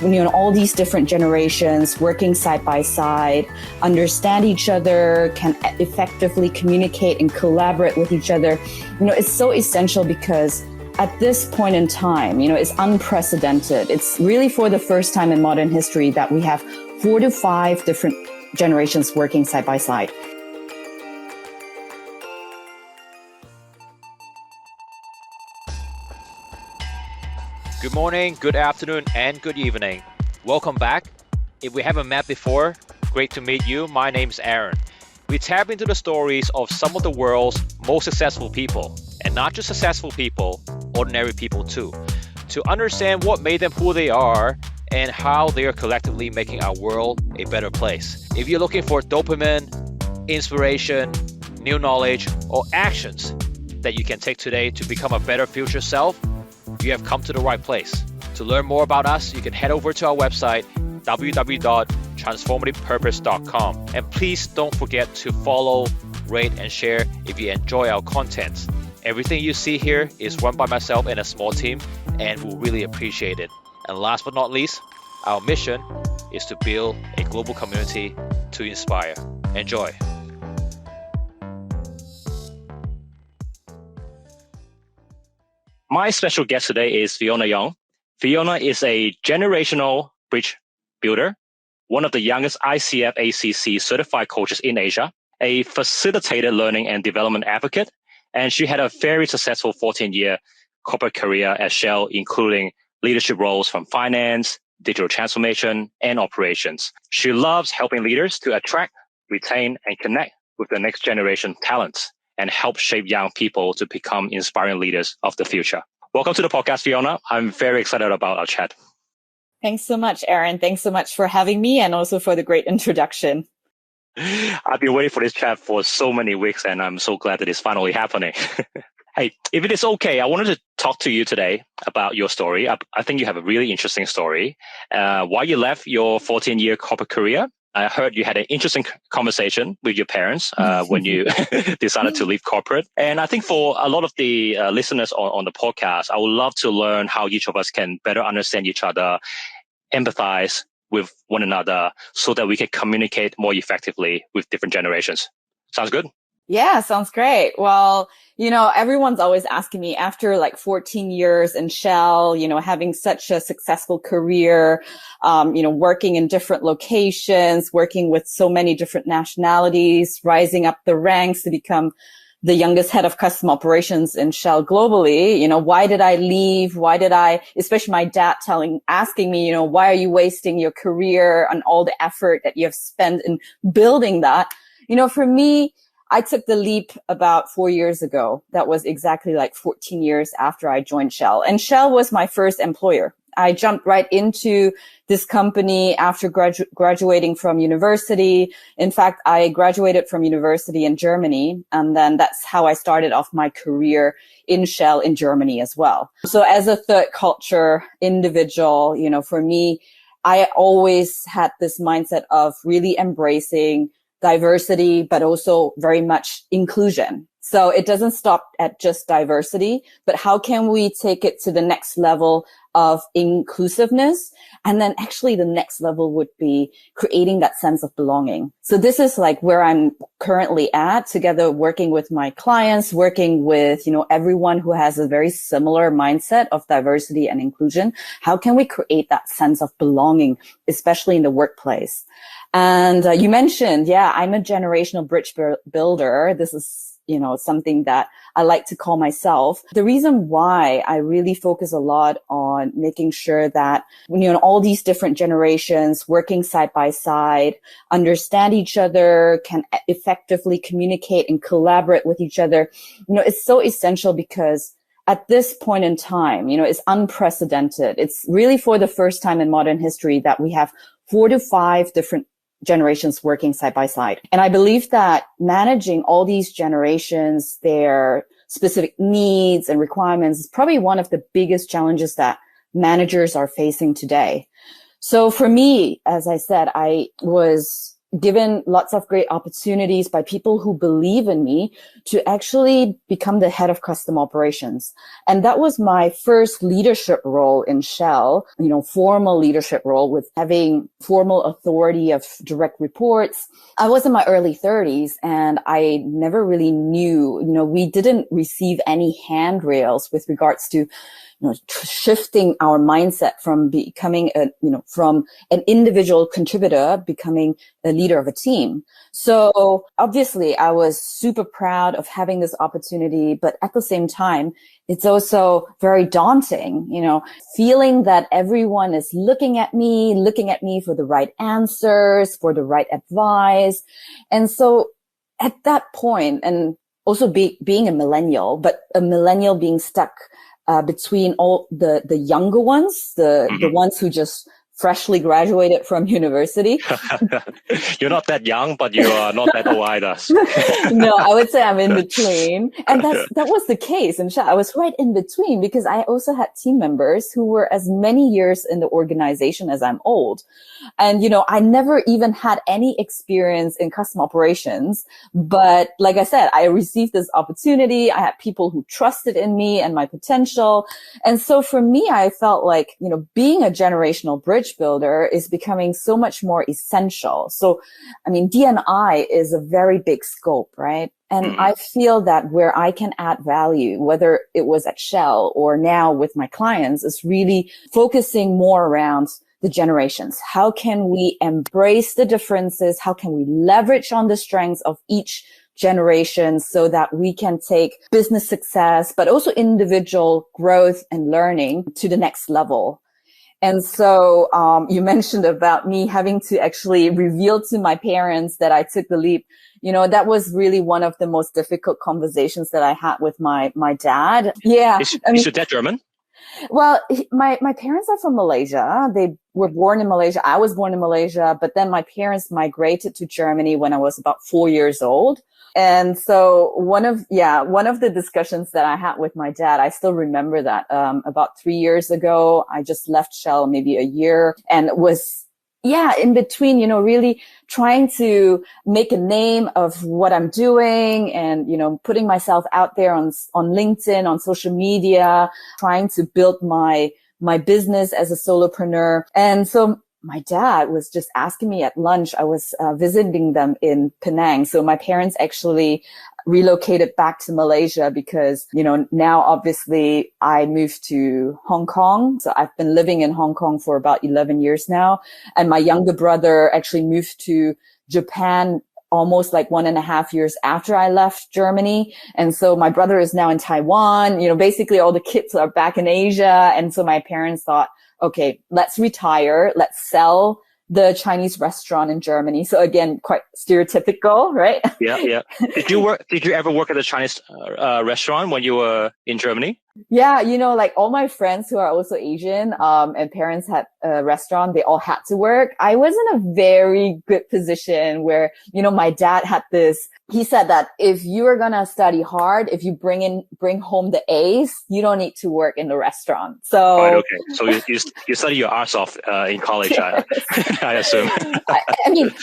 All these different generations working side by side, understand each other, can effectively communicate and collaborate with each other. It's so essential because at this point in time, it's unprecedented. It's really for the first time in modern history that we have 4 to 5 different generations working side by side. Good morning, good afternoon, and good evening. Welcome back. If we haven't met before, great to meet you. My name's Aaron. We tap into the stories of some of the world's most successful people, and not just successful people, ordinary people too, to understand what made them who they are and how they are collectively making our world a better place. If you're looking for dopamine, inspiration, new knowledge, or actions that you can take today to become a better future self, you have come to the right place. To learn more about us, you can head over to our website, www.transformativepurpose.com. And please don't forget to follow, rate, and share if you enjoy our content. Everything you see here is run by myself and a small team, and we'll really appreciate it. And last but not least, our mission is to build a global community to inspire. Enjoy. My special guest today is Fyiona Yong. Fyiona is a generational bridge builder, one of the youngest ICF ACC certified coaches in Asia, a facilitated learning and development advocate, and she had a very successful 14-year corporate career at Shell, including leadership roles from finance, digital transformation, and operations. She loves helping leaders to attract, retain, and connect with the next generation talents, and help shape young people to become inspiring leaders of the future. Welcome to the podcast, Fyiona. I'm very excited about our chat. Thanks so much, Aaron. Thanks so much for having me and also for the great introduction. I've been waiting for this chat for so many weeks, and I'm so glad that it's finally happening. Hey, if it is okay, I wanted to talk to you today about your story. I think you have a really interesting story. Why you left your 14-year corporate career. I heard you had an interesting conversation with your parents when you decided to leave corporate. And I think for a lot of the listeners on the podcast, I would love to learn how each of us can better understand each other, empathize with one another so that we can communicate more effectively with different generations. Sounds good? Yeah, sounds great. Well, everyone's always asking me after like 14 years in Shell, having such a successful career, working in different locations, working with so many different nationalities, rising up the ranks to become the youngest head of custom operations in Shell globally. Why did I leave? Especially my dad asking me, why are you wasting your career and all the effort that you have spent in building that? For me, I took the leap about 4 years ago. That was exactly like 14 years after I joined Shell. And Shell was my first employer. I jumped right into this company after graduating from university. In fact, I graduated from university in Germany. And then that's how I started off my career in Shell in Germany as well. So as a third culture individual, for me, I always had this mindset of really embracing diversity, but also very much inclusion. So it doesn't stop at just diversity, but how can we take it to the next level of inclusiveness? And then actually the next level would be creating that sense of belonging. So this is like where I'm currently at, together working with my clients, working with, everyone who has a very similar mindset of diversity and inclusion. How can we create that sense of belonging, especially in the workplace? And you mentioned, I'm a generational bridge builder. This is, something that I like to call myself. The reason why I really focus a lot on making sure that, all these different generations working side by side, understand each other, can effectively communicate and collaborate with each other, it's so essential because at this point in time, it's unprecedented. It's really for the first time in modern history that we have 4 to 5 different generations working side by side. And I believe that managing all these generations, their specific needs and requirements is probably one of the biggest challenges that managers are facing today. So for me, as I said, I was, given lots of great opportunities by people who believe in me to actually become the head of custom operations. And that was my first leadership role in Shell, formal leadership role with having formal authority of direct reports. I was in my early 30s and I never really knew, we didn't receive any handrails with regards to shifting our mindset from becoming from an individual contributor, becoming a leader of a team. So obviously I was super proud of having this opportunity, but at the same time, it's also very daunting, feeling that everyone is looking at me for the right answers, for the right advice. And so at that point, and also being a millennial, but a millennial being stuck between all the younger ones, the ones who just freshly graduated from university. You're not that young, but you are not that old either. No, I would say I'm in between. And that was the case. And I was right in between because I also had team members who were as many years in the organization as I'm old. And, I never even had any experience in custom operations. But like I said, I received this opportunity. I had people who trusted in me and my potential. And so for me, I felt like, being a generational bridge builder is becoming so much more essential. So, D&I is a very big scope, right? And I feel that where I can add value, whether it was at Shell or now with my clients, is really focusing more around the generations. How can we embrace the differences? How can we leverage on the strengths of each generation so that we can take business success, but also individual growth and learning to the next level? And so, you mentioned about me having to actually reveal to my parents that I took the leap. That was really one of the most difficult conversations that I had with my dad. Yeah. Is your dad German? Well, my parents are from Malaysia. They were born in Malaysia. I was born in Malaysia, but then my parents migrated to Germany when I was about 4 years old. And so one of the discussions that I had with my dad, I still remember that, about 3 years ago, I just left Shell maybe a year and was, in between, really trying to make a name of what I'm doing and, putting myself out there on LinkedIn, on social media, trying to build my business as a solopreneur. And so my dad was just asking me at lunch. I was visiting them in Penang. So my parents actually relocated back to Malaysia because, now obviously I moved to Hong Kong. So I've been living in Hong Kong for about 11 years now. And my younger brother actually moved to Japan almost like 1.5 years after I left Germany. And so my brother is now in Taiwan. Basically all the kids are back in Asia. And so my parents thought, okay, let's retire. Let's sell the Chinese restaurant in Germany. So again, quite stereotypical, right? Yeah. Did you ever work at a Chinese restaurant when you were in Germany? Yeah, like all my friends who are also Asian, and parents had a restaurant, they all had to work. I was in a very good position where, my dad had this, he said that if you are going to study hard, if you bring home the A's, you don't need to work in the restaurant. So, right, okay. So you study your arse off, in college, yes. I assume.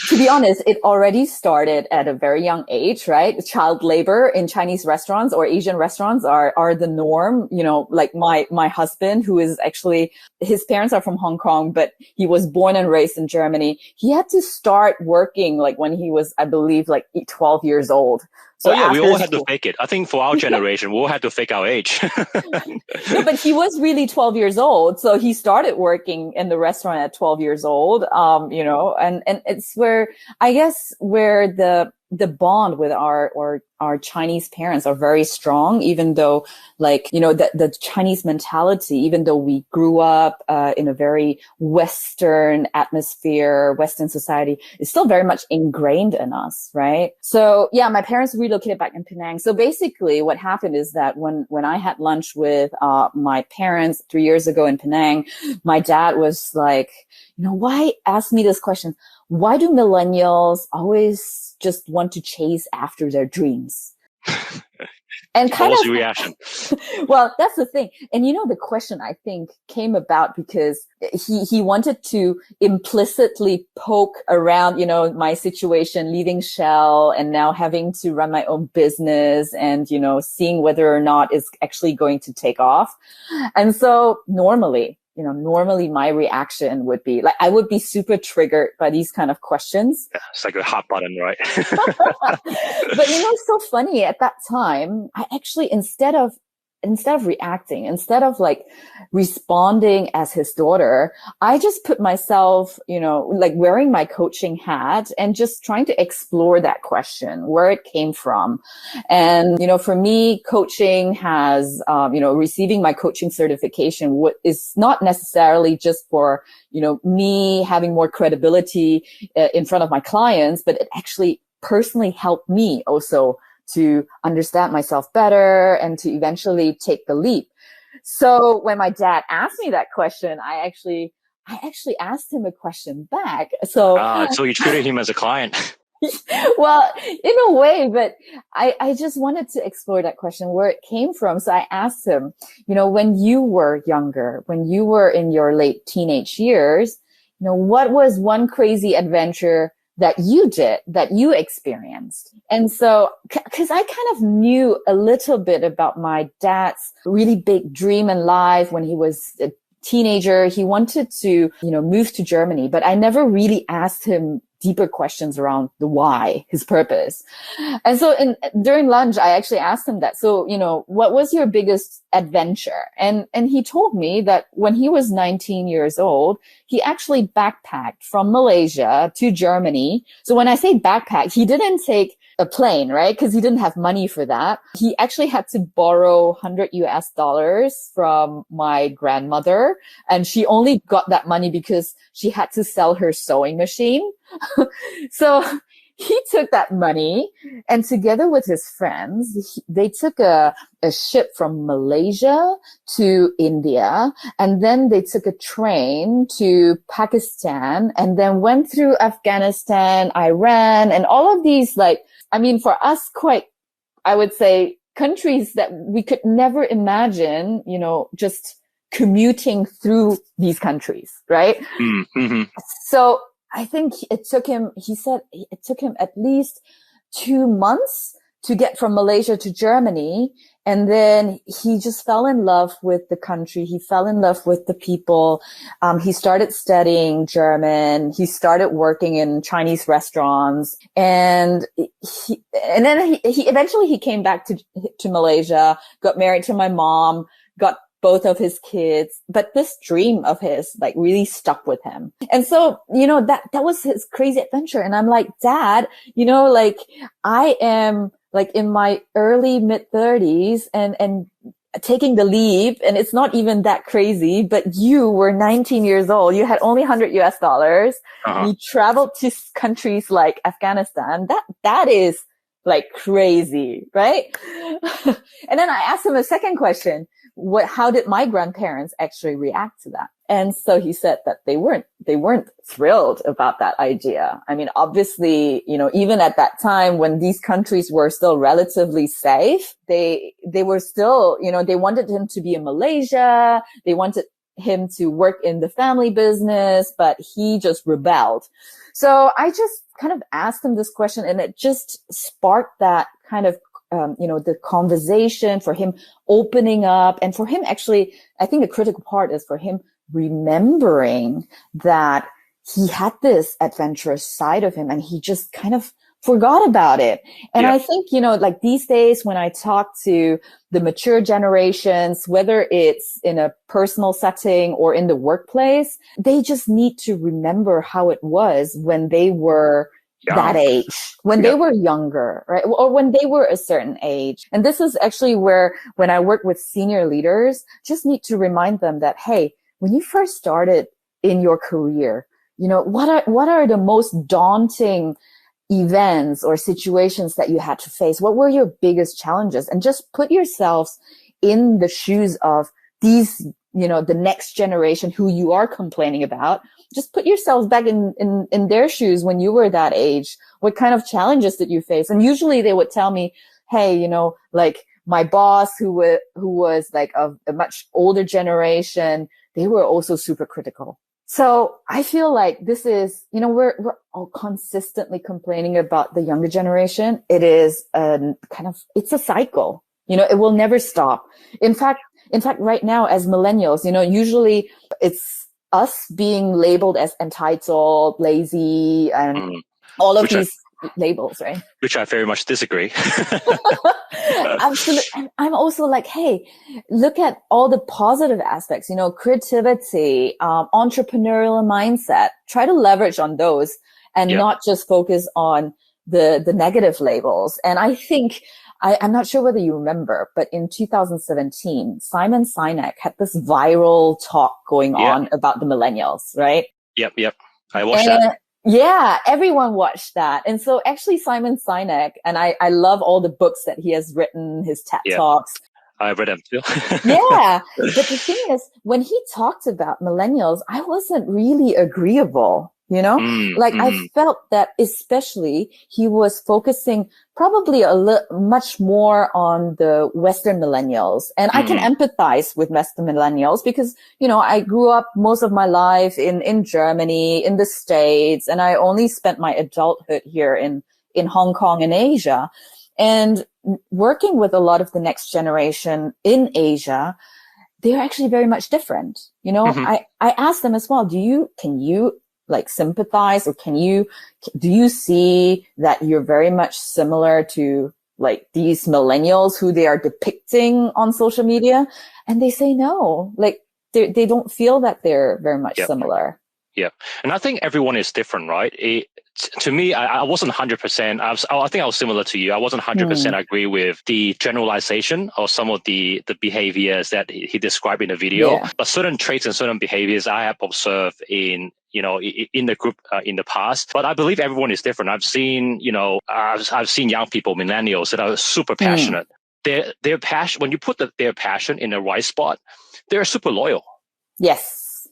To be honest, it already started at a very young age, right? Child labor in Chinese restaurants or Asian restaurants are the norm. Like my husband, who is actually, his parents are from Hong Kong, but he was born and raised in Germany. He had to start working like when he was, I believe, like 12 years old. So we all had to fake it. I think for our generation, we all had to fake our age. No, but he was really 12 years old. So he started working in the restaurant at 12 years old, and it's where the bond with our Chinese parents are very strong, even though the Chinese mentality, even though we grew up in a very Western atmosphere, Western society, is still very much ingrained in us, right? So yeah, my parents relocated back in Penang. So basically what happened is that when I had lunch with my parents 3 years ago in Penang, my dad was like, why ask me this question? Why do millennials always just want to chase after their dreams? And What kind was of, your reaction? well, that's the thing. And the question I think came about because he wanted to implicitly poke around, my situation, leaving Shell and now having to run my own business and, seeing whether or not it's actually going to take off. And so normally my reaction would be like, I would be super triggered by these kind of questions. Yeah, it's like a hot button, right? But it's so funny at that time, I actually, instead of reacting, instead of like responding as his daughter, I just put myself, like wearing my coaching hat and just trying to explore that question, where it came from. And, for me, coaching has, receiving my coaching certification is not necessarily just for, me having more credibility in front of my clients, but it actually personally helped me also to understand myself better and to eventually take the leap. So when my dad asked me that question, I actually asked him a question back. So you treated him as a client. Well, in a way, but I just wanted to explore that question, where it came from. So I asked him, when you were younger, when you were in your late teenage years, what was one crazy adventure that you did, that you experienced? And so, cause I kind of knew a little bit about my dad's really big dream in life when he was a teenager. He wanted to, move to Germany, but I never really asked him deeper questions around the why, his purpose. And so during lunch, I actually asked him that. So, what was your biggest adventure? And he told me that when he was 19 years old, he actually backpacked from Malaysia to Germany. So when I say backpack, he didn't take a plane, right? Because he didn't have money for that. He actually had to borrow $100 from my grandmother. And she only got that money because she had to sell her sewing machine. So he took that money and together with his friends, they took a ship from Malaysia to India, and then they took a train to Pakistan, and then went through Afghanistan, Iran, and all of these, for us, quite, I would say, countries that we could never imagine, just commuting through these countries, right? Mm-hmm. So I think he said it took him at least 2 months to get from Malaysia to Germany. And then he just fell in love with the country. He fell in love with the people. He started studying German. He started working in Chinese restaurants. And then he eventually came back to Malaysia, got married to my mom, got both of his kids, but this dream of his really stuck with him. And so, that was his crazy adventure. And I'm like, Dad, I am in my early mid 30s and taking the leap, and it's not even that crazy, but you were 19 years old. You had only $100. Uh-huh. You traveled to countries like Afghanistan. That is crazy, right? And then I asked him a second question. How did my grandparents actually react to that? And so he said that they weren't thrilled about that idea. I mean, obviously, even at that time when these countries were still relatively safe, they were still, they wanted him to be in Malaysia. They wanted him to work in the family business, but he just rebelled. So I just kind of asked him this question, and it just sparked that kind of the conversation, for him opening up, and for him actually, I think the critical part is for him remembering that he had this adventurous side of him and he just kind of forgot about it. And I think, these days when I talk to the mature generations, whether it's in a personal setting or in the workplace, they just need to remember how it was when they were that age, when they were younger, right? Or when they were a certain age. And this is actually where, when I work with senior leaders, just need to remind them that, hey, when you first started in your career, what are the most daunting events or situations that you had to face? What were your biggest challenges? And just put yourselves in the shoes of these, the next generation who you are complaining about. Just put yourselves back in their shoes when you were that age. What kind of challenges did you face? And usually they would tell me, hey, my boss who was like a much older generation, they were also super critical. So I feel like this is, we're all consistently complaining about the younger generation. It is it's a cycle. It will never stop. In fact, right now as millennials, usually it's us being labeled as entitled, lazy, and all of these labels, right? Which I very much disagree. Absolutely. And I'm also like, hey, look at all the positive aspects, creativity, entrepreneurial mindset. Try to leverage on those and not just focus on the negative labels. And I think, I'm not sure whether you remember, but in 2017, Simon Sinek had this viral talk going on about the millennials, right? Yep. I watched that. Yeah, everyone watched that. And so actually Simon Sinek, and I love all the books that he has written, his TED Talks. I read them too. Yeah. But the thing is, when he talked about millennials, I wasn't really agreeable. I felt that especially he was focusing probably much more on the Western millennials. And I can empathize with Western millennials because, I grew up most of my life in Germany, in the States, and I only spent my adulthood here in Hong Kong and Asia. And working with a lot of the next generation in Asia, they're actually very much different. I asked them as well, can you like sympathize, or do you see that you're very much similar to like these millennials who they are depicting on social media? And they say no, like they don't feel that they're very much similar. Yeah. And I think everyone is different, right? To me, I wasn't 100%. I think I was similar to you. I wasn't 100% agree with the generalization of some of the behaviors that he described in the video. Yeah. But certain traits and certain behaviors I have observed in the group in the past. But I believe everyone is different. I've seen, I've seen young people, millennials, that are super passionate. Their passion, when you put their passion in the right spot, they're super loyal. Yes.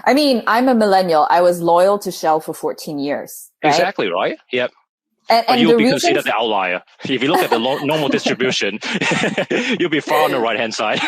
I mean, I'm a millennial. I was loyal to Shell for 14 years. Right? Exactly, right? Yep. And you'll be considered the outlier. If you look at the normal distribution, you'll be far on the right-hand side.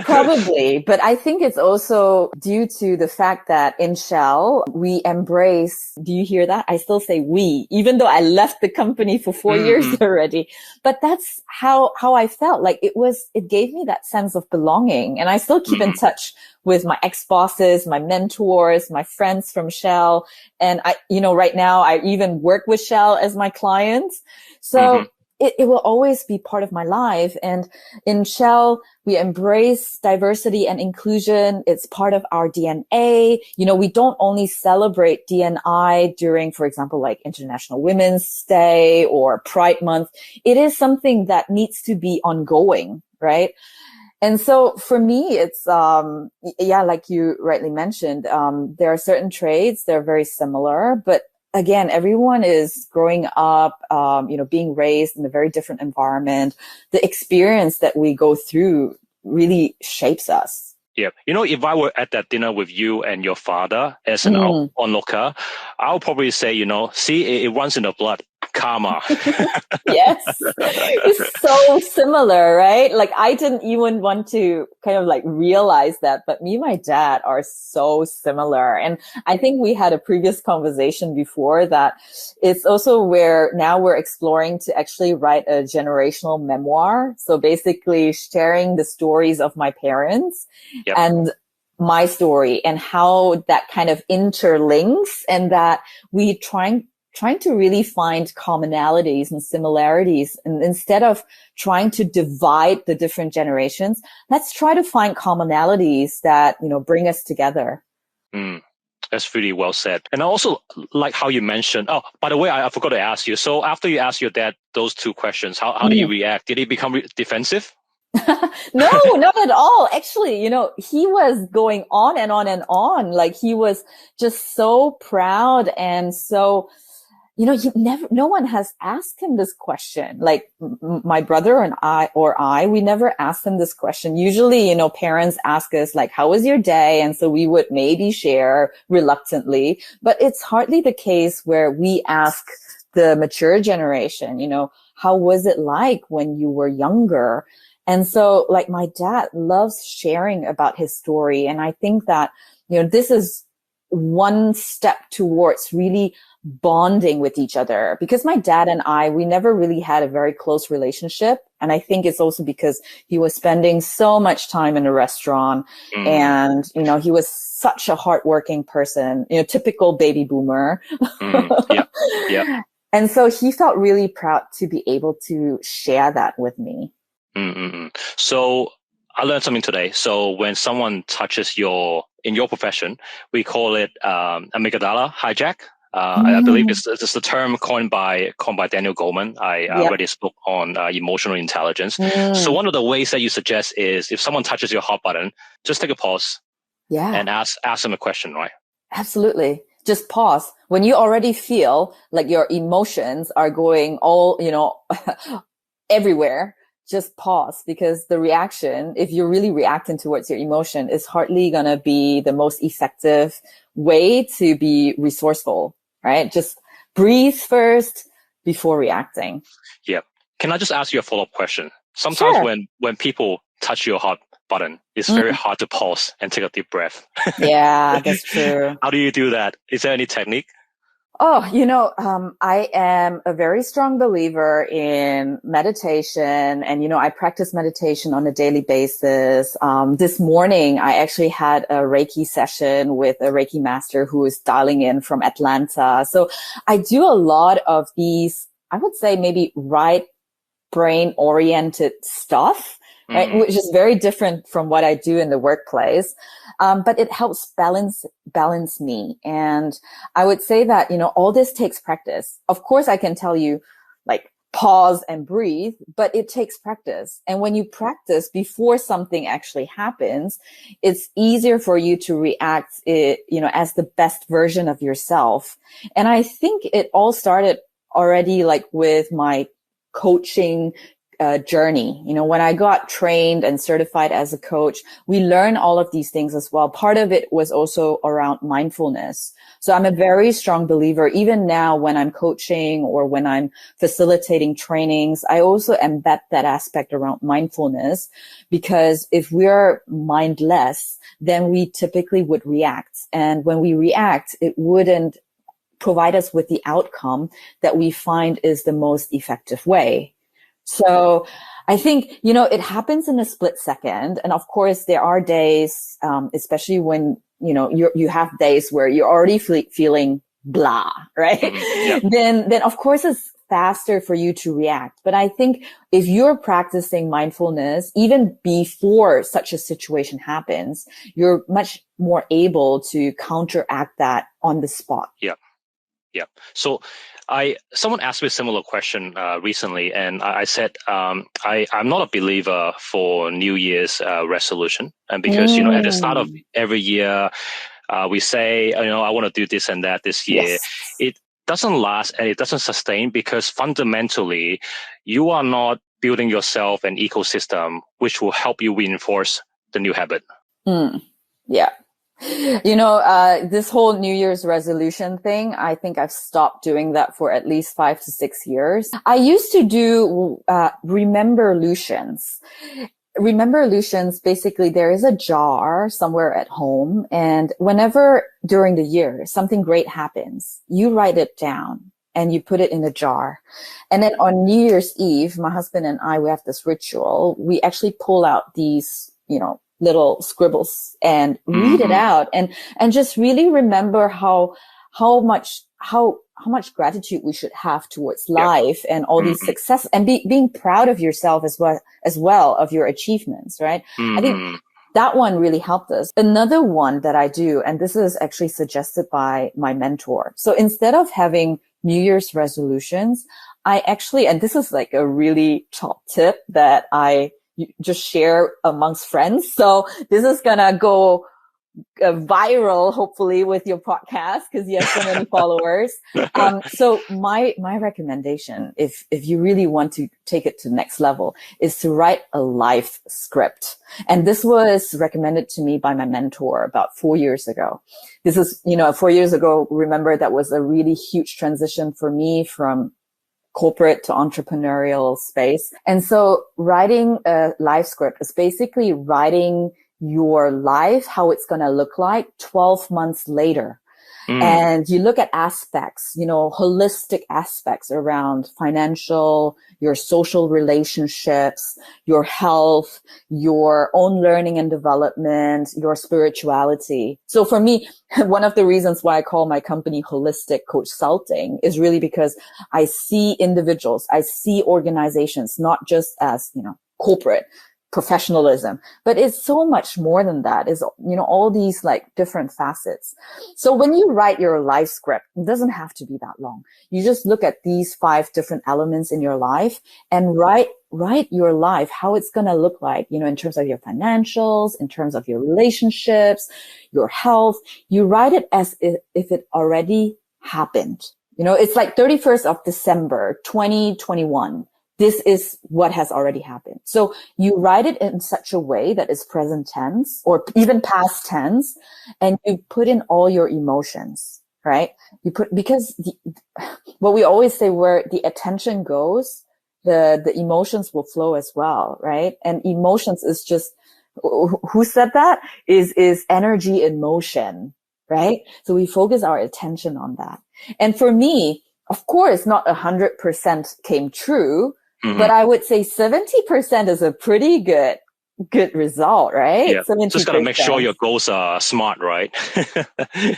Probably. But I think it's also due to the fact that in Shell, we embrace, do you hear that? I still say we, even though I left the company for 4 years already. But that's how I felt. Like it gave me that sense of belonging. And I still keep in touch with my ex-bosses, my mentors, my friends from Shell. And right now I even work with Shell as my clients. So it will always be part of my life. And in Shell, we embrace diversity and inclusion. It's part of our DNA. We don't only celebrate D&I during, for example, like International Women's Day or Pride Month. It is something that needs to be ongoing, right? And so for me, it's, like you rightly mentioned, there are certain traits, they're very similar, but again, everyone is growing up, being raised in a very different environment. The experience that we go through really shapes us. Yeah. If I were at that dinner with you and your father as an onlooker, I'll probably say, see, it runs in the blood. Karma. Yes. It's so similar, right? Like I didn't even want to kind of like realize that, but me and my dad are so similar. And I think we had a previous conversation before that it's also where now we're exploring to actually write a generational memoir. So basically sharing the stories of my parents and my story and how that kind of interlinks, and that we trying to really find commonalities and similarities. And instead of trying to divide the different generations, let's try to find commonalities that, bring us together. That's really well said. And I also like how you mentioned, oh, by the way, I forgot to ask you. So after you asked your dad those two questions, how did he react? Did he become defensive? No, not at all. Actually, he was going on and on and on. Like he was just so proud and so, no one has asked him this question. Like my brother and I, we never asked him this question. Usually, parents ask us like, how was your day? And so we would maybe share reluctantly, but it's hardly the case where we ask the mature generation, how was it like when you were younger? And so like my dad loves sharing about his story. And I think that, this is one step towards really bonding with each other, because my dad and we never really had a very close relationship. And I think it's also because he was spending so much time in a restaurant and, he was such a hardworking person, typical baby boomer. Yeah. Yeah. And so he felt really proud to be able to share that with me. So I learned something today. So when someone touches in your profession, we call it amygdala hijack. I believe it's the term coined by Daniel Goleman. I read his book on emotional intelligence. So one of the ways that you suggest is if someone touches your hot button, just take a pause and ask them a question, right? Absolutely. Just pause. When you already feel like your emotions are going all, everywhere, just pause, because the reaction, if you're really reacting towards your emotion, is hardly going to be the most effective way to be resourceful, right? Just breathe first before reacting. Yeah. Can I just ask you a follow-up question? Sometimes Sure. when people touch your hot button, it's very hard to pause and take a deep breath. Yeah, that's true. How do you do that? Is there any technique? Oh, I am a very strong believer in meditation, and, I practice meditation on a daily basis. This morning, I actually had a Reiki session with a Reiki master who is dialing in from Atlanta. So I do a lot of these, I would say maybe right brain oriented stuff, right? Which is very different from what I do in the workplace. But it helps balance me. And I would say that, all this takes practice. Of course, I can tell you like pause and breathe, but it takes practice. And when you practice before something actually happens, it's easier for you to react, as the best version of yourself. And I think it all started already like with my coaching journey. When I got trained and certified as a coach, we learn all of these things as well. Part of it was also around mindfulness. So I'm a very strong believer, even now when I'm coaching or when I'm facilitating trainings, I also embed that aspect around mindfulness, because if we're mindless, then we typically would react. And when we react, it wouldn't provide us with the outcome that we find is the most effective way. So I think, it happens in a split second. And of course, there are days, especially when, you have days where you're already feeling blah, right? Yep. Then of course it's faster for you to react. But I think if you're practicing mindfulness, even before such a situation happens, you're much more able to counteract that on the spot. Yeah. Yeah. So someone asked me a similar question recently, and I said I'm not a believer for New Year's resolution, and because at the start of every year we say I want to do this and that this year. Yes. It doesn't last and it doesn't sustain, because fundamentally you are not building yourself an ecosystem which will help you reinforce the new habit. Yeah. This whole New Year's resolution thing, I think I've stopped doing that for at least 5 to 6 years. I used to do remember-lutions. Remember-lutions, basically, there is a jar somewhere at home, and whenever during the year something great happens, you write it down and you put it in a jar. And then on New Year's Eve, my husband and I, we have this ritual. We actually pull out these, little scribbles and read it out and just really remember how much gratitude we should have towards life and all these success, and being proud of yourself as well of your achievements, right? I think that one really helped us. Another one that I do, and this is actually suggested by my mentor. So instead of having New Year's resolutions, I actually, and this is like a really top tip that I just share amongst friends. So this is gonna go viral, hopefully, with your podcast, because you have so many followers. So my recommendation, if you really want to take it to the next level, is to write a life script. And this was recommended to me by my mentor about 4 years ago. This is, 4 years ago, remember, that was a really huge transition for me from corporate to entrepreneurial space. And so writing a life script is basically writing your life, how it's going to look like 12 months later. And you look at aspects, holistic aspects around financial, your social relationships, your health, your own learning and development, your spirituality. So for me, one of the reasons why I call my company Holistic Consulting is really because I see individuals, I see organizations, not just as, corporate professionalism, but it's so much more than that. Is all these like different facets. So when you write your life script, it doesn't have to be that long. You just look at these 5 different elements in your life and write your life, how it's going to look like, in terms of your financials, in terms of your relationships, your health. You write it as if it already happened. It's like 31st of December, 2021. This is what has already happened. So you write it in such a way that is present tense or even past tense, and you put in all your emotions, right? Because what we always say, where the attention goes, the emotions will flow as well, right? And emotions is just, who said that? Is energy in motion, right? So we focus our attention on that. And for me, of course, not 100% came true. But I would say 70% is a pretty good result, right? Yeah. 70%. Just got to make sure your goals are smart, right?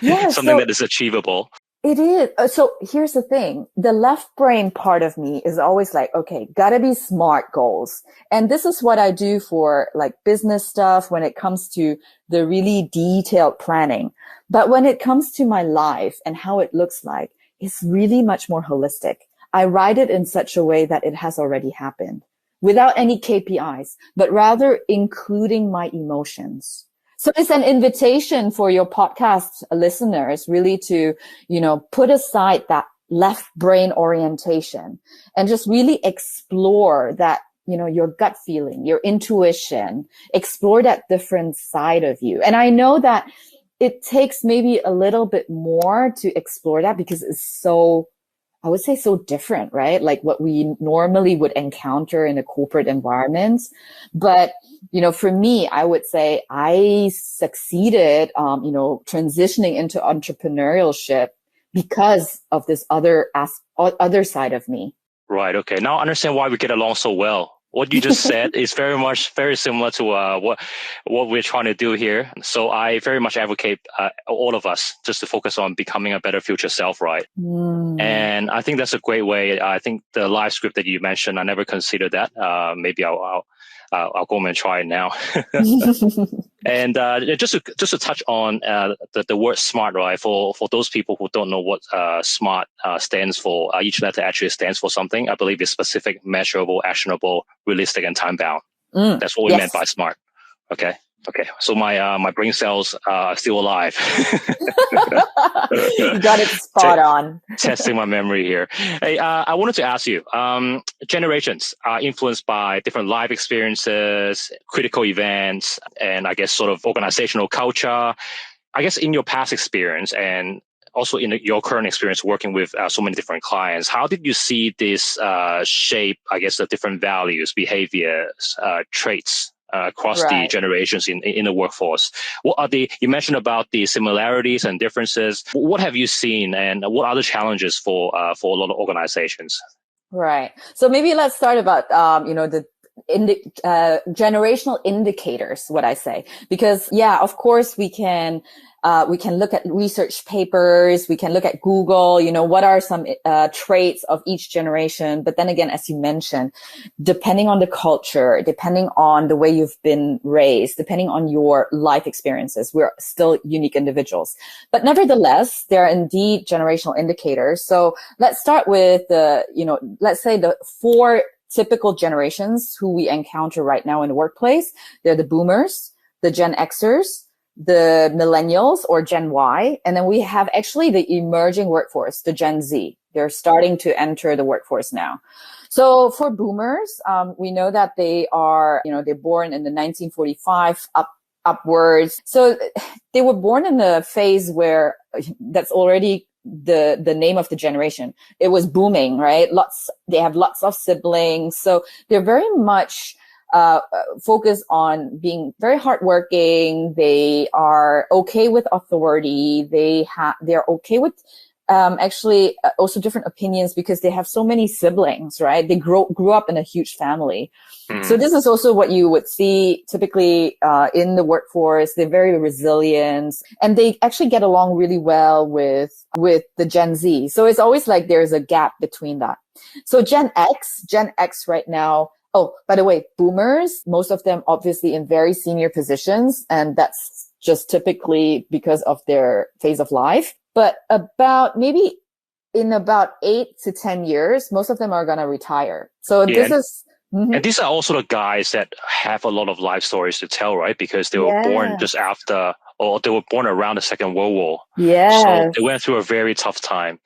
Yeah, Something that is achievable. It is. So here's the thing. The left brain part of me is always like, okay, gotta be smart goals. And this is what I do for like business stuff when it comes to the really detailed planning. But when it comes to my life and how it looks like, it's really much more holistic. I write it in such a way that it has already happened without any KPIs, but rather including my emotions. So it's an invitation for your podcast listeners really to, put aside that left brain orientation and just really explore that, your gut feeling, your intuition, explore that different side of you. And I know that it takes maybe a little bit more to explore that because it's so, I would say, so different, right? Like what we normally would encounter in a corporate environment. But, for me, I would say I succeeded, transitioning into entrepreneurship because of this other side of me. Right. Okay. Now I understand why we get along so well. What you just said is very similar to what we're trying to do here. So I very much advocate all of us just to focus on becoming a better future self, right? And I think that's a great way. I think the live script that you mentioned, I never considered that. Maybe I'll go home and try it now. And just to touch on the word smart, right? For those people who don't know what smart stands for, each letter actually stands for something. I believe it's specific, measurable, actionable, realistic, and time bound. That's what we meant by smart. Okay. So my brain cells are still alive. You got it spot on. Testing my memory here. Hey, I wanted to ask you, generations are influenced by different life experiences, critical events, and I guess sort of organizational culture. I guess in your past experience and also in your current experience working with so many different clients, how did you see this shape, I guess, the different values, behaviors, traits across the generations in the workforce? What are you mentioned about the similarities and differences. What have you seen and what are the challenges for a lot of organizations? Right. So maybe let's start about, the generational indicators, what I say, because of course we can look at research papers, we can look at Google, what are some traits of each generation. But then again, as you mentioned, depending on the culture, depending on the way you've been raised, depending on your life experiences, we're still unique individuals. But nevertheless, there are indeed generational indicators. So let's start with let's say the 4 typical generations who we encounter right now in the workplace. They're the boomers, the Gen Xers, the millennials or Gen Y. And then we have actually the emerging workforce, the Gen Z. They're starting to enter the workforce now. So for boomers, we know that they are, they're born in the 1945 upwards. So they were born in a phase where that's already the name of the generation. It was booming, right? They have lots of siblings. So they're very much focused on being very hardworking. They are okay with authority. They're okay with actually also different opinions because they have so many siblings, right? They grew up in a huge family. So this is also what you would see typically in the workforce. They're very resilient, and they actually get along really well with the Gen Z. So it's always like there's a gap between that. So Gen X right now. Oh, by the way, boomers, most of them obviously in very senior positions, and that's just typically because of their phase of life. But in about 8 to 10 years, most of them are going to retire. So this is... Mm-hmm. And these are also the guys that have a lot of life stories to tell, right? Because they were born just after, or they were born around the Second World War. Yeah. So they went through a very tough time.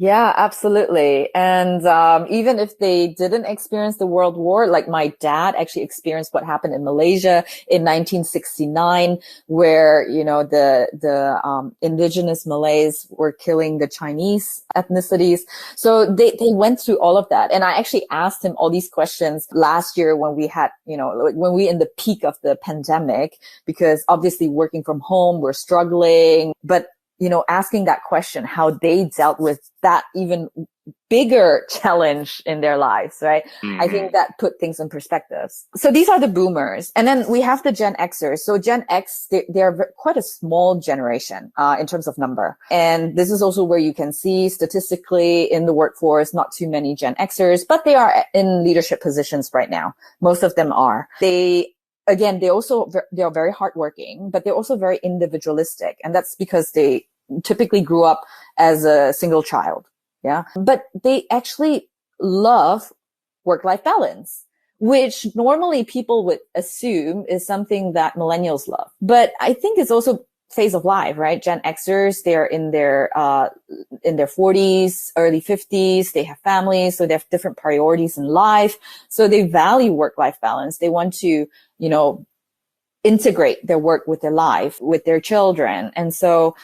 Yeah, absolutely. And even if they didn't experience the World War, like my dad actually experienced what happened in Malaysia in 1969, where, you know, the indigenous Malays were killing the Chinese ethnicities. So they went through all of that. And I actually asked him all these questions last year when we had, you know, when we in the peak of the pandemic, because obviously working from home, we're struggling, but you know, asking that question, how they dealt with that even bigger challenge in their lives, right? Mm-hmm. I think that put things in perspective. So these are the boomers. And then we have the Gen Xers. So Gen X, they're quite a small generation, in terms of number. And this is also where you can see statistically in the workforce, not too many Gen Xers, but they are in leadership positions right now. Most of them are. Again, they are very hardworking, but they're also very individualistic. And that's because they typically grew up as a single child. Yeah. But they actually love work-life balance, which normally people would assume is something that millennials love. But I think it's also phase of life, right? Gen Xers, they're in their 40s, early 50s. They have families, so they have different priorities in life. So they value work-life balance. They want to, you know, integrate their work with their life, with their children. And so,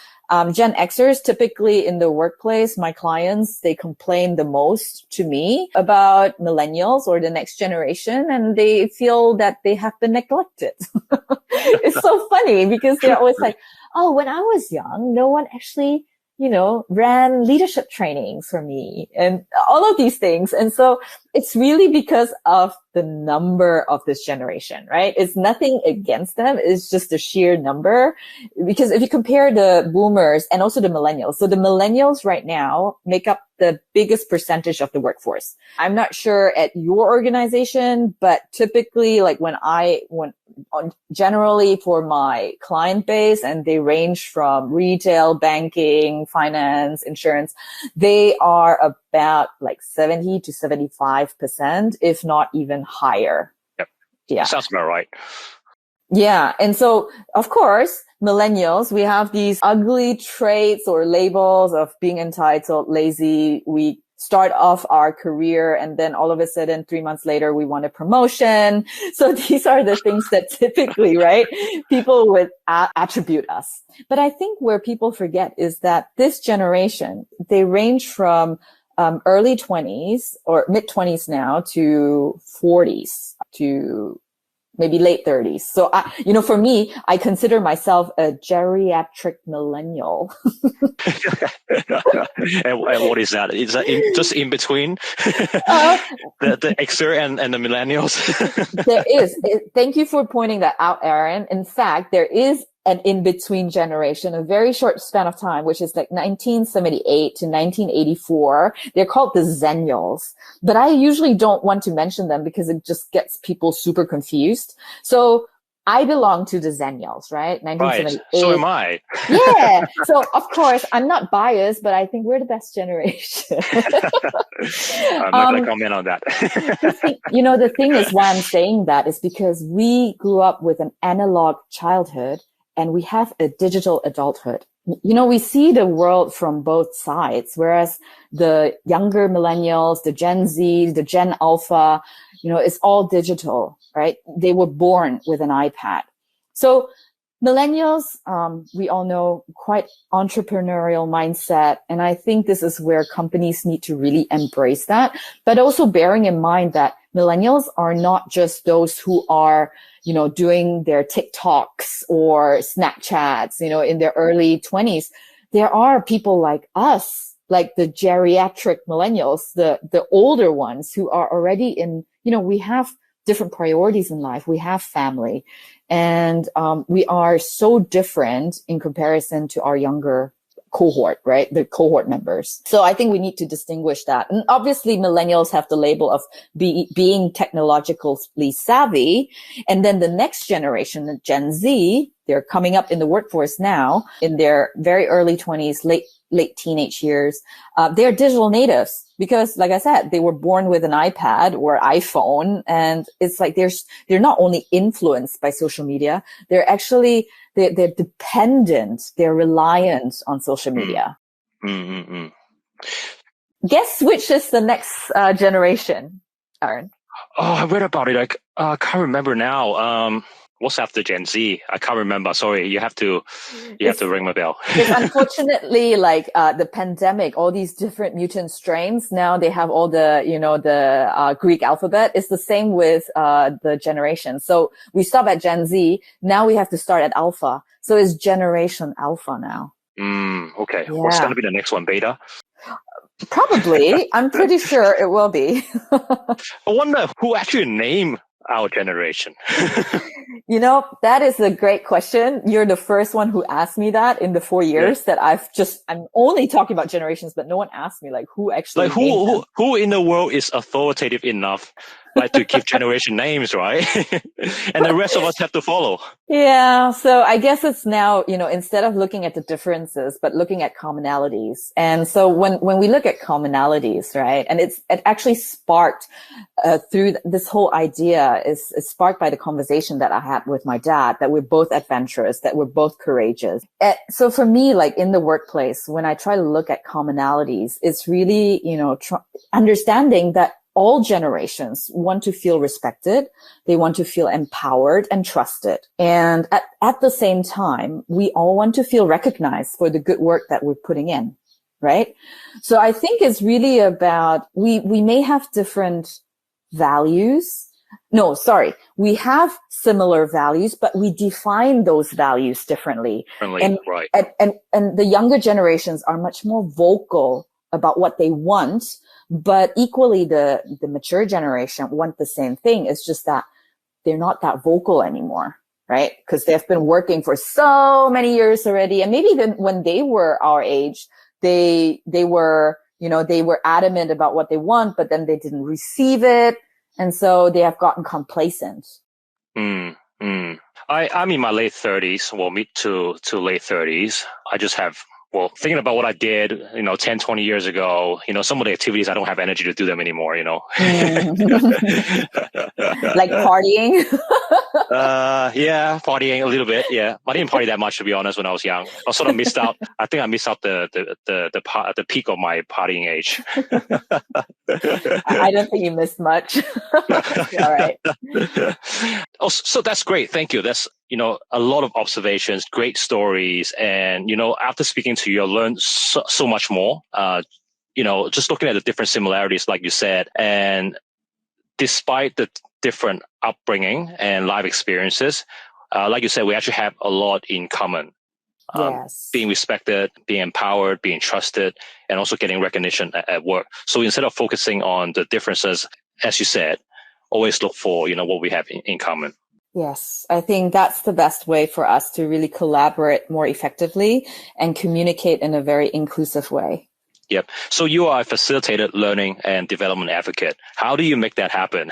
Gen Xers typically in the workplace, my clients, they complain the most to me about millennials or the next generation, and they feel that they have been neglected. It's so funny because they're always like, oh, when I was young, no one actually, you know, ran leadership trainings for me and all of these things. And so it's really because of the number of this generation, right? It's nothing against them. It's just the sheer number. Because if you compare the boomers and also the millennials, so the millennials right now make up the biggest percentage of the workforce. I'm not sure at your organization, but typically like generally for my client base, and they range from retail, banking, finance, insurance, they are about like 70 to 75%, if not even higher. Yep. Yeah. Sounds about right. Yeah. And so, of course, millennials, we have these ugly traits or labels of being entitled, lazy. We start off our career and then all of a sudden 3 months later, we want a promotion. So these are the things that typically, right, people would attribute us. But I think where people forget is that this generation, they range from early 20s or mid 20s now to 40s to maybe late 30s. So for me, I consider myself a geriatric millennial. And what is that? Is that just in between the Xer and the millennials? There is. Thank you for pointing that out, Aaron. In fact, there is an in-between generation, a very short span of time, which is like 1978 to 1984. They're called the Zennials. But I usually don't want to mention them because it just gets people super confused. So I belong to the Zennials, right? 1978. Right. So am I. Yeah. So of course, I'm not biased, but I think we're the best generation. I'm not going to comment on that. The thing is why I'm saying that is because we grew up with an analog childhood and we have a digital adulthood. We see the world from both sides, whereas the younger millennials, the Gen Z, the Gen Alpha, it's all digital, right? They were born with an iPad. So Millennials, we all know, quite entrepreneurial mindset. And I think this is where companies need to really embrace that. But also bearing in mind that millennials are not just those who are, doing their TikToks or Snapchats, in their early 20s. There are people like us, like the geriatric millennials, the older ones who are already in, we have different priorities in life. We have family, and we are so different in comparison to our younger cohort, right? The cohort members. So I think we need to distinguish that. And obviously millennials have the label of being technologically savvy. And then the next generation, the Gen Z, they're coming up in the workforce now in their very early 20s, late teenage years. They're digital natives because, like I said, they were born with an iPad or iPhone. And it's like they're not only influenced by social media, they're actually they're dependent, they're reliant on social media. Guess which is the next generation, Aaron? Oh, I read about it. I can't remember now. What's after Gen Z? I can't remember. Sorry, you have to ring my bell. It's unfortunately like the pandemic, all these different mutant strains. Now they have all the the Greek alphabet. It's the same with the generation. So we stop at Gen Z. Now we have to start at Alpha. So it's Generation Alpha now. Okay. Yeah. What's going to be the next one? Beta? Probably. I'm pretty sure it will be. I wonder who actually named our generation. That is a great question. You're the first one who asked me that in the 4 years that I'm only talking about generations, but no one asked me like who actually who in the world is authoritative enough to give generation names, right? And the rest of us have to follow. Yeah. So I guess it's now, instead of looking at the differences, but looking at commonalities. And so when we look at commonalities, right, and it actually sparked through this whole idea is sparked by the conversation that I had with my dad, that we're both adventurous, that we're both courageous. So for me, like in the workplace, when I try to look at commonalities, it's really, understanding that all generations want to feel respected. They want to feel empowered and trusted. And at the same time, we all want to feel recognized for the good work that we're putting in, right? So I think it's really about, we may have different values. No, sorry. We have similar values, but we define those values differently. Right. And the younger generations are much more vocal about what they want, but equally the mature generation want the same thing. It's just that they're not that vocal anymore, right? Because they've been working for so many years already. And maybe even when they were our age, they were, they were adamant about what they want, but then they didn't receive it. And so they have gotten complacent. I'm in my late 30s, well, mid to late 30s. I just have, thinking about what I did, 10, 20 years ago, some of the activities, I don't have energy to do them anymore, Like partying? Yeah, partying a little bit. Yeah. I didn't party that much, to be honest, when I was young. I sort of missed out. I think I missed out the peak of my partying age. I don't think you missed much. All right. Oh, so that's great. Thank you. That's, a lot of observations, great stories. And, after speaking to you, I learned so much more. Just looking at the different similarities, like you said, and despite the different upbringing and life experiences, like you said, we actually have a lot in common. Yes. Being respected, being empowered, being trusted, and also getting recognition at work. So instead of focusing on the differences, as you said, always look for, what we have in common. Yes, I think that's the best way for us to really collaborate more effectively and communicate in a very inclusive way. Yep. So you are a facilitated learning and development advocate. How do you make that happen?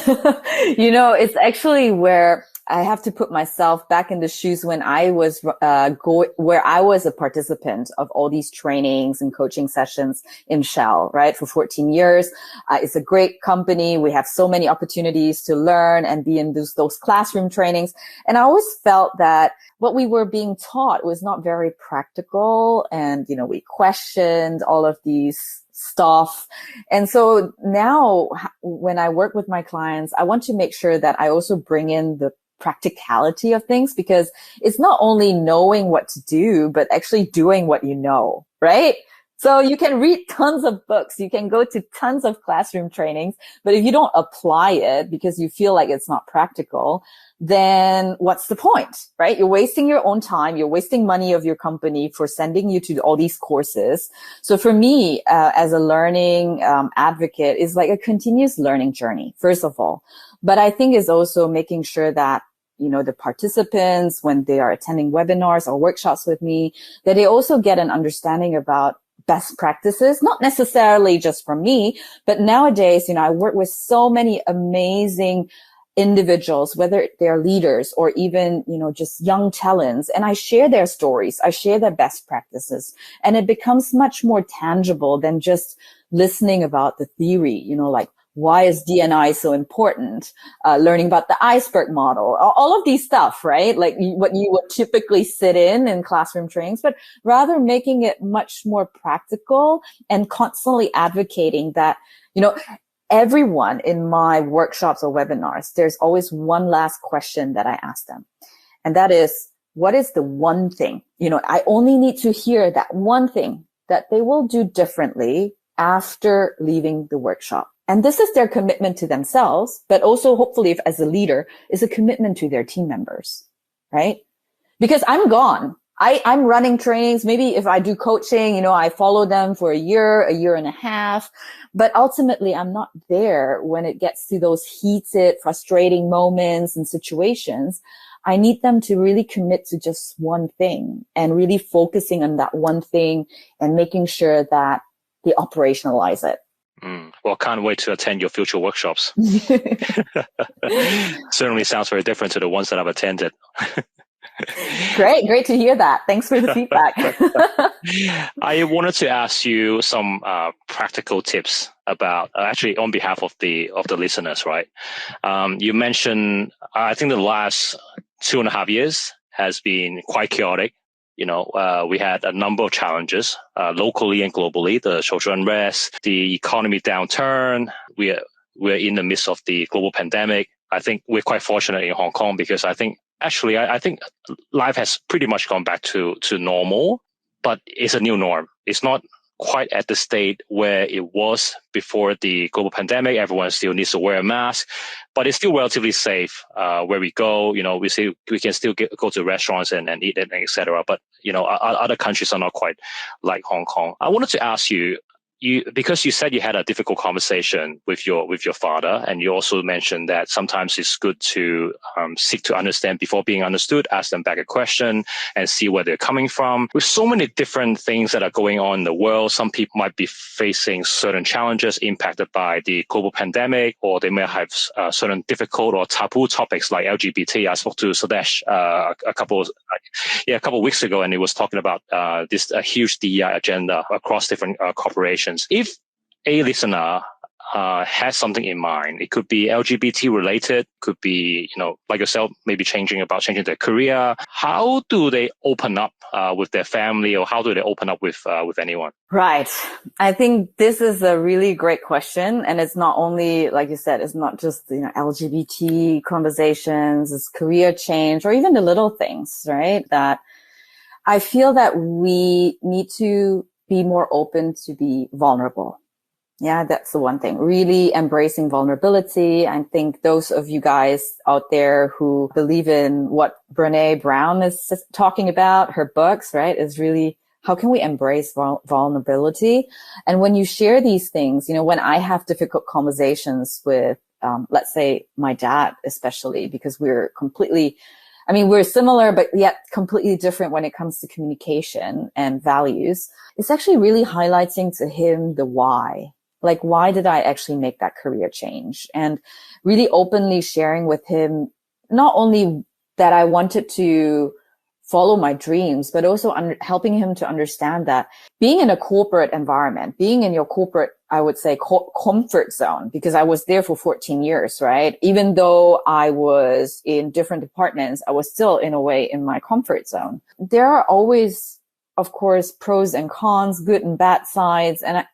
It's actually where I have to put myself back in the shoes when I was where I was a participant of all these trainings and coaching sessions in Shell, right? For 14 years. It's a great company. We have so many opportunities to learn and be in those classroom trainings. And I always felt that what we were being taught was not very practical. And, we questioned all of these stuff. And so now when I work with my clients, I want to make sure that I also bring in the practicality of things, because it's not only knowing what to do, but actually doing what you know, right? So you can read tons of books, you can go to tons of classroom trainings, but if you don't apply it because you feel like it's not practical, then what's the point, right? You're wasting your own time. You're wasting money of your company for sending you to all these courses. So for me, as a learning advocate, is like a continuous learning journey, first of all. But I think is also making sure that, you know, the participants, when they are attending webinars or workshops with me, that they also get an understanding about best practices, not necessarily just from me, but nowadays, you know, I work with so many amazing individuals, whether they're leaders or even, you know, just young talents. And I share their stories. I share their best practices, and it becomes much more tangible than just listening about the theory, you know, like, why is D&I so important? Learning about the iceberg model, all of these stuff, right? Like what you would typically sit in classroom trainings, but rather making it much more practical and constantly advocating that, you know, everyone in my workshops or webinars, there's always one last question that I ask them. And that is, what is the one thing? You know, I only need to hear that one thing that they will do differently after leaving the workshop. And this is their commitment to themselves, but also hopefully, if as a leader, is a commitment to their team members, right? Because I'm gone. I'm running trainings. Maybe if I do coaching, you know, I follow them for a year and a half, but ultimately I'm not there when it gets to those heated, frustrating moments and situations. I need them to really commit to just one thing and really focusing on that one thing and making sure that they operationalize it. Well, can't wait to attend your future workshops. Certainly sounds very different to the ones that I've attended. Great to hear that. Thanks for the feedback. I wanted to ask you some practical tips about actually on behalf of the listeners, right? You mentioned I think the last 2.5 years has been quite chaotic. You know, we had a number of challenges locally and globally: the social unrest, the economy downturn. We're in the midst of the global pandemic. I think we're quite fortunate in Hong Kong because I think life has pretty much gone back to normal, but it's a new norm. It's not quite at the state where it was before the global pandemic. Everyone still needs to wear a mask, but it's still relatively safe where we go. You know, we can still go to restaurants and eat and etc. But you know, other countries are not quite like Hong Kong. I wanted to ask you, because you said you had a difficult conversation with your father, and you also mentioned that sometimes it's good to seek to understand before being understood, ask them back a question and see where they're coming from. With so many different things that are going on in the world, some people might be facing certain challenges impacted by the global pandemic, or they may have certain difficult or taboo topics like LGBT. I spoke to Sadesh a couple of weeks ago, and he was talking about this huge DEI agenda across different corporations. If a listener has something in mind, it could be LGBT related, could be, you know, like yourself, maybe changing their career. How do they open up with their family, or how do they open up with anyone? Right. I think this is a really great question. And it's not only, like you said, it's not just, you know, LGBT conversations, it's career change, or even the little things, right? That I feel that we need to be more open to be vulnerable. Yeah, that's the one thing. Really embracing vulnerability. I think those of you guys out there who believe in what Brene Brown is talking about, her books, right, is really, how can we embrace vulnerability? And when you share these things, you know, when I have difficult conversations with, let's say my dad, especially, because we're similar, but yet completely different when it comes to communication and values. It's actually really highlighting to him the why. Like, why did I actually make that career change? And really openly sharing with him, not only that I wanted to follow my dreams, but also helping him to understand that being in a corporate environment, being in your corporate, I would say, comfort zone, because I was there for 14 years, right? Even though I was in different departments, I was still in a way in my comfort zone. There are always, of course, pros and cons, good and bad sides. And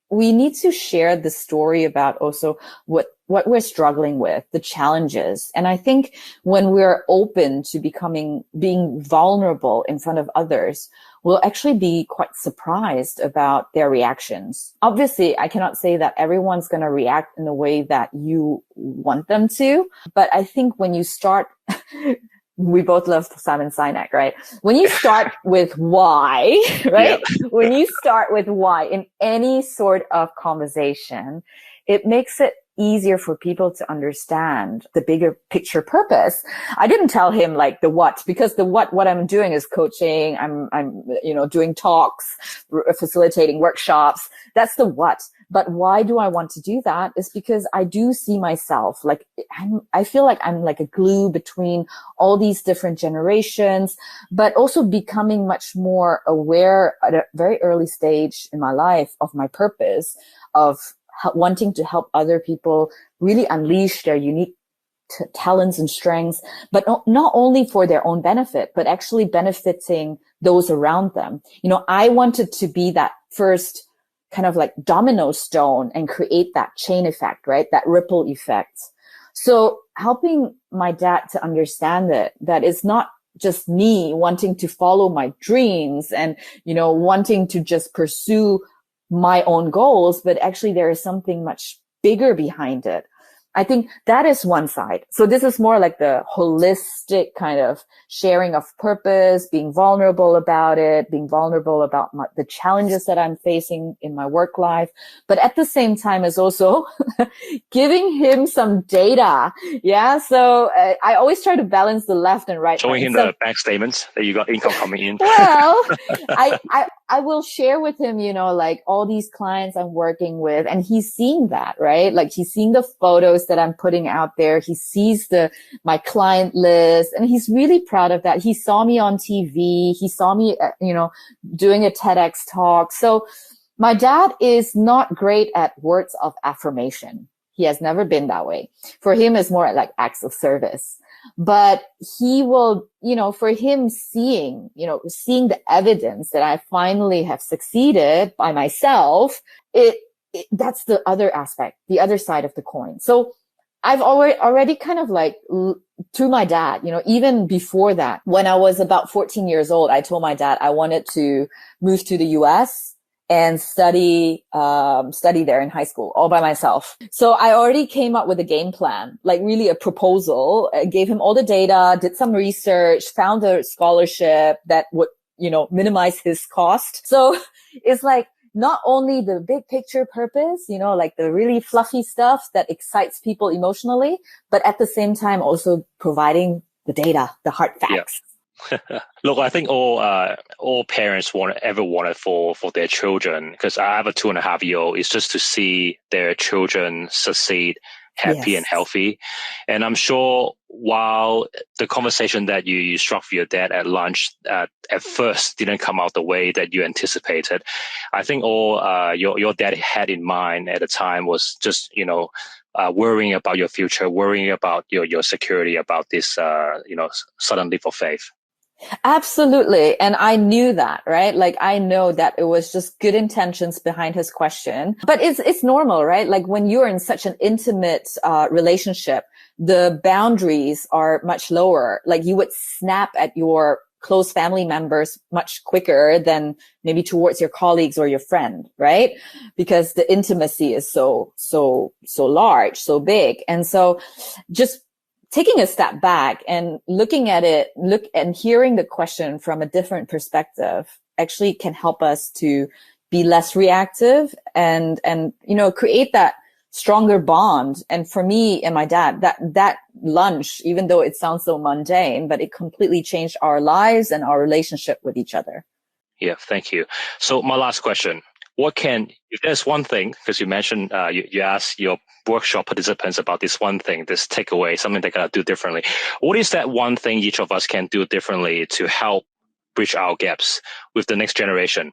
we need to share the story about also what what we're struggling with, the challenges. And I think when we're open to being vulnerable in front of others, we'll actually be quite surprised about their reactions. Obviously, I cannot say that everyone's going to react in the way that you want them to, but I think when you start, we both love Simon Sinek, right? When you start with why, right? Yep. When you start with why in any sort of conversation, it makes it easier for people to understand the bigger picture purpose. I didn't tell him like the what, because the what I'm doing is coaching. I'm, doing talks, facilitating workshops. That's the what. But why do I want to do that? Is because I do see myself like I feel like I'm like a glue between all these different generations, but also becoming much more aware at a very early stage in my life of my purpose of wanting to help other people really unleash their unique talents and strengths, but not only for their own benefit, but actually benefiting those around them. I wanted to be that first kind of like domino stone and create that chain effect, right? That ripple effect. So helping my dad to understand that it's not just me wanting to follow my dreams and, wanting to just pursue my own goals, but actually there is something much bigger behind it. I think that is one side. So this is more like the holistic kind of sharing of purpose, being vulnerable about it, being vulnerable about the challenges that I'm facing in my work life. But at the same time is also giving him some data. Yeah. So I always try to balance the left and right. Showing him the bank statements that you got income coming in. Well, I will share with him, like all these clients I'm working with, and he's seeing that, right? Like he's seeing the photos that I'm putting out there. He sees my client list, and he's really proud of that. He saw me on TV. He saw me, doing a TEDx talk. So my dad is not great at words of affirmation. He has never been that way. For him, it's more like acts of service. But he will, for him seeing the evidence that I finally have succeeded by myself, that's the other aspect, the other side of the coin. So I've already kind of like through my dad, even before that, when I was about 14 years old, I told my dad I wanted to move to the US and study there in high school all by myself. So I already came up with a game plan, like really a proposal. I gave him all the data, did some research, found a scholarship that would, minimize his cost. So it's like not only the big picture purpose, like the really fluffy stuff that excites people emotionally, but at the same time also providing the data, the hard facts. Yeah. Look, I think all parents ever wanted for their children, because I have a 2.5-year-old, is just to see their children succeed, happy and healthy. And I'm sure while the conversation that you struck with your dad at lunch at first didn't come out the way that you anticipated, I think all your dad had in mind at the time was just worrying about your future, worrying about your security, about this sudden leap of faith. Absolutely. And I knew that, right? Like I know that it was just good intentions behind his question, but it's normal, right? Like when you're in such an intimate, relationship, the boundaries are much lower. Like you would snap at your close family members much quicker than maybe towards your colleagues or your friend, right? Because the intimacy is so large, so big. And so just taking a step back and looking at it, and hearing the question from a different perspective actually can help us to be less reactive and create that stronger bond. And for me and my dad, that lunch, even though it sounds so mundane, but it completely changed our lives and our relationship with each other. Yeah, thank you. So my last question. If there's one thing, because you mentioned, you asked your workshop participants about this one thing, this takeaway, something they gotta do differently. What is that one thing each of us can do differently to help bridge our gaps with the next generation,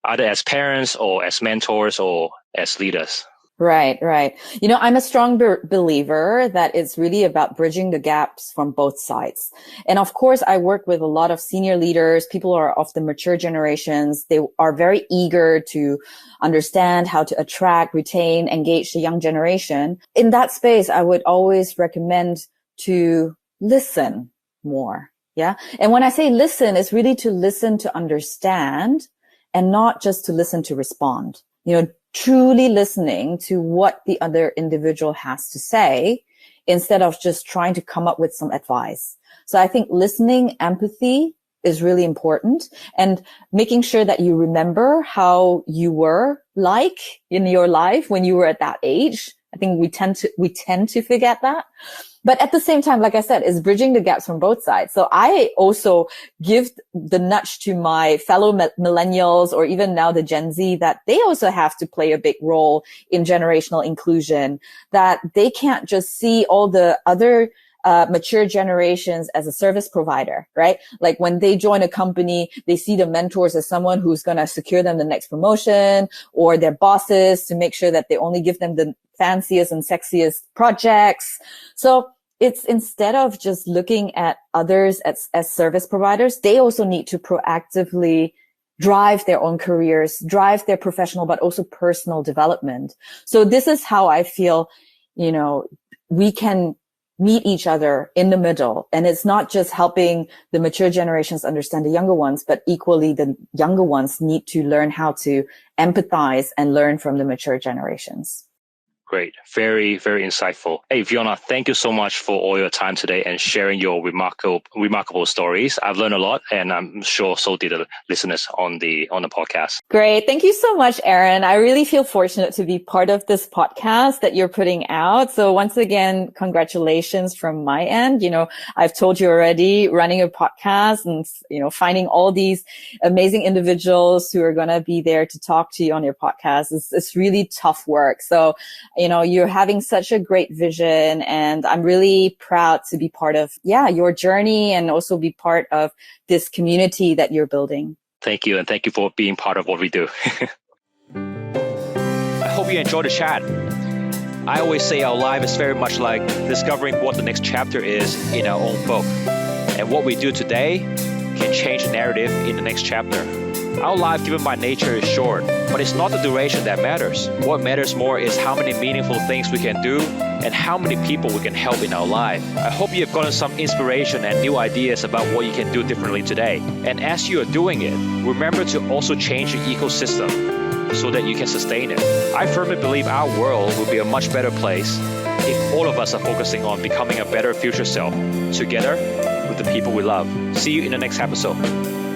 either as parents or as mentors or as leaders? Right, right. You know, I'm a strong believer that it's really about bridging the gaps from both sides. And of course, I work with a lot of senior leaders. People are of the mature generations. They are very eager to understand how to attract, retain, engage the young generation. In that space, I would always recommend to listen more. Yeah. And when I say listen, it's really to listen to understand and not just to listen to respond. You know, truly listening to what the other individual has to say instead of just trying to come up with some advice. So I think listening, empathy is really important, and making sure that you remember how you were like in your life when you were at that age. I think we tend to forget that. But at the same time, like I said, is bridging the gaps from both sides. So I also give the nudge to my fellow millennials, or even now the Gen Z, that they also have to play a big role in generational inclusion, that they can't just see all the other mature generations as a service provider, right? Like when they join a company, they see the mentors as someone who's going to secure them the next promotion, or their bosses to make sure that they only give them the fanciest and sexiest projects. So it's, instead of just looking at others as service providers, they also need to proactively drive their own careers, drive their professional, but also personal development. So this is how I feel, you know, we can meet each other in the middle. And it's not just helping the mature generations understand the younger ones, but equally the younger ones need to learn how to empathize and learn from the mature generations. Great. Very, very insightful. Hey, Fyiona, thank you so much for all your time today and sharing your remarkable stories. I've learned a lot, and I'm sure so did the listeners on the podcast. Great. Thank you so much, Aaron. I really feel fortunate to be part of this podcast that you're putting out. So once again, congratulations from my end. You know, I've told you already, running a podcast and, you know, finding all these amazing individuals who are going to be there to talk to you on your podcast is really tough work. So, you know, you're having such a great vision, and I'm really proud to be part of, your journey, and also be part of this community that you're building. Thank you. And thank you for being part of what we do. I hope you enjoyed the chat. I always say our life is very much like discovering what the next chapter is in our own book. And what we do today can change the narrative in the next chapter. Our life, given by nature, is short, but it's not the duration that matters. What matters more is how many meaningful things we can do and how many people we can help in our life. I hope you have gotten some inspiration and new ideas about what you can do differently today. And as you are doing it, remember to also change your ecosystem so that you can sustain it. I firmly believe our world will be a much better place if all of us are focusing on becoming a better future self together with the people we love. See you in the next episode.